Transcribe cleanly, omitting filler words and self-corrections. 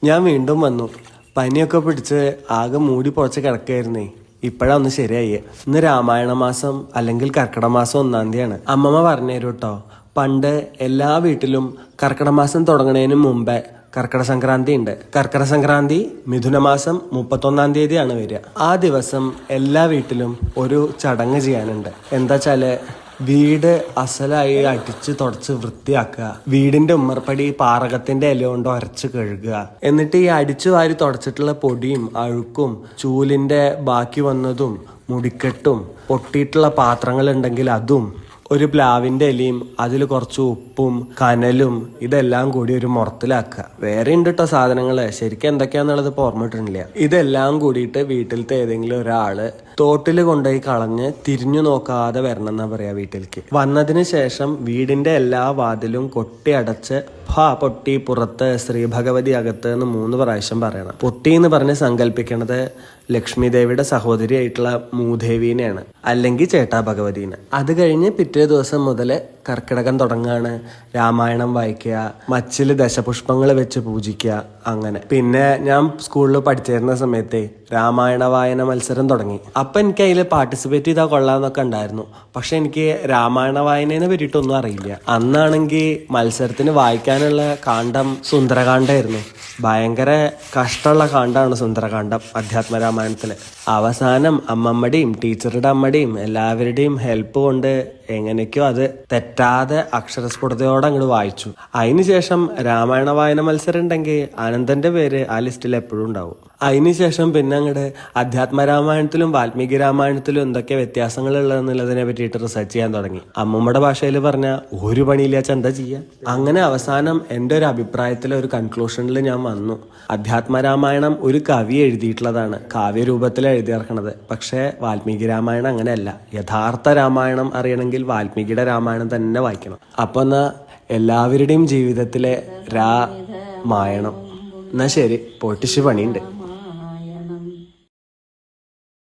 ഞാൻ വീണ്ടും വന്നു. പനിയൊക്കെ പിടിച്ച് ആകെ മൂടി പൊഴച്ച് കിടക്കായിരുന്നേ. ഇപ്പോഴാ ഒന്ന് ശരിയായി. ഇന്ന് രാമായണ മാസം അല്ലെങ്കിൽ കർക്കിടക മാസം 1-ാം തീയതിയാണ്. അമ്മമ്മ പറഞ്ഞു തരും കേട്ടോ. പണ്ട് എല്ലാ വീട്ടിലും കർക്കിടക മാസം തുടങ്ങുന്നതിന് മുമ്പേ കർക്കിടക സംക്രാന്തി ഉണ്ട്. കർക്കിടക സംക്രാന്തി മിഥുനമാസം 31-ാം തീയതിയാണ് വരിക. ആ ദിവസം എല്ലാ വീട്ടിലും ഒരു ചടങ്ങ് ചെയ്യാനുണ്ട്. എന്താ വെച്ചാല് വീട് അസലായി അടിച്ച് തുടച്ച് വൃത്തിയാക്കുക. വീടിന്റെ ഉമ്മർപ്പടി പാറകത്തിന്റെ ഇല കൊണ്ട് ഉരച്ച് കഴുകുക. എന്നിട്ട് ഈ അടിച്ചു വാരി തുടച്ചിട്ടുള്ള പൊടിയും അഴുക്കും ചൂലിന്റെ ബാക്കി വന്നതും മുടിക്കെട്ടും പൊട്ടിയിട്ടുള്ള പാത്രങ്ങൾ ഉണ്ടെങ്കിൽ അതും ഒരു പ്ലാവിന്റെ ഇലയും അതിൽ കുറച്ച് ഉപ്പും കനലും ഇതെല്ലാം കൂടി ഒരു മുറത്തിലാക്കുക. വേറെ ഉണ്ട് കേട്ടോ സാധനങ്ങള്, ശരിക്കും എന്തൊക്കെയാന്നുള്ളത് ഇപ്പോൾ ഓർമ്മയിട്ടില്ല. ഇതെല്ലാം കൂടിയിട്ട് വീട്ടിലത്തെ ഏതെങ്കിലും ഒരാള് തോട്ടിൽ കൊണ്ടുപോയി കളഞ്ഞ് തിരിഞ്ഞു നോക്കാതെ വരണം എന്നാ പറയാ വീട്ടിലേക്ക്. വന്നതിന് ശേഷം വീടിന്റെ എല്ലാ വാതിലും കൊട്ടി അടച്ച് പൊട്ടി പുറത്ത് ശ്രീ ഭഗവതി അകത്ത് എന്ന് 3 പ്രാവശ്യം പറയണം. പൊട്ടി എന്ന് പറഞ്ഞ് സങ്കല്പിക്കണത് ലക്ഷ്മി ദേവിയുടെ സഹോദരിയായിട്ടുള്ള മൂദേവീനെയാണ്, അല്ലെങ്കിൽ ചേട്ടാ ഭഗവതീനെ. അത് കഴിഞ്ഞ് പിറ്റേ ദിവസം മുതൽ കർക്കിടകം തുടങ്ങാണ്. രാമായണം വായിക്കുക, മച്ചില് ദശപുഷ്പങ്ങൾ വെച്ച് പൂജിക്കുക. അങ്ങനെ പിന്നെ ഞാൻ സ്കൂളിൽ പഠിച്ചിരുന്ന സമയത്തെ രാമായണ വായന മത്സരം തുടങ്ങി. അപ്പൊ എനിക്ക് അതിൽ പാർട്ടിസിപ്പേറ്റ് ചെയ്താൽ കൊള്ളാന്നൊക്കെ ഉണ്ടായിരുന്നു. പക്ഷെ എനിക്ക് രാമായണ വായനയെ പറ്റിയിട്ടൊന്നും അറിയില്ല. അന്നാണെങ്കിൽ മത്സരത്തിന് വായിക്കാനുള്ള കാണ്ഡം സുന്ദരകാന്ഡമായിരുന്നു. ഭയങ്കര കഷ്ടമുള്ള കാണ്ഡമാണ് സുന്ദരകാന്ഡം അധ്യാത്മരാമായണത്തില്. അവസാനം അമ്മമ്മയുടെയും ടീച്ചറുടെ അമ്മയുടെയും എല്ലാവരുടെയും ഹെൽപ്പ് കൊണ്ട് എങ്ങനെയൊക്കെയോ അത് തെറ്റാതെ അക്ഷരസ്ഫുടതയോടെ അങ്ങോട്ട് വായിച്ചു. അതിനുശേഷം രാമായണ വായന മത്സരം ഉണ്ടെങ്കിൽ ആനന്ദന്റെ പേര് ആ ലിസ്റ്റിൽ എപ്പോഴും ഉണ്ടാവും. അതിനുശേഷം പിന്നെ അങ്ങോട്ട് അധ്യാത്മരാമായണത്തിലും വാൽമീകി രാമായണത്തിലും എന്തൊക്കെ വ്യത്യാസങ്ങൾ ഉള്ളതെന്നുള്ളതിനെ പറ്റിയിട്ട് റിസർച്ച് ചെയ്യാൻ തുടങ്ങി. അമ്മമ്മയുടെ ഭാഷയിൽ പറഞ്ഞ ഒരു പണിയില്ലാച്ച എന്താ ചെയ്യാ. അങ്ങനെ അവസാനം എൻ്റെ ഒരു അഭിപ്രായത്തിൽ ഒരു കൺക്ലൂഷനിൽ ഞാൻ വന്നു. അധ്യാത്മരാമായണം ഒരു കവി എഴുതിയിട്ടുള്ളതാണ്, കാവ്യരൂപത്തിൽ എഴുതിയിറക്കണത്. പക്ഷേ വാൽമീകി രാമായണം അങ്ങനെയല്ല. യഥാർത്ഥ രാമായണം അറിയണമെങ്കിൽ വാൽമീകിയുടെ രാമായണം തന്നെ വായിക്കണം. അപ്പൊ എന്നാ എല്ലാവരുടെയും ജീവിതത്തിലെ രാമായണം. എന്നാ ശരി, പോയിട്ട് പണിയുണ്ട്.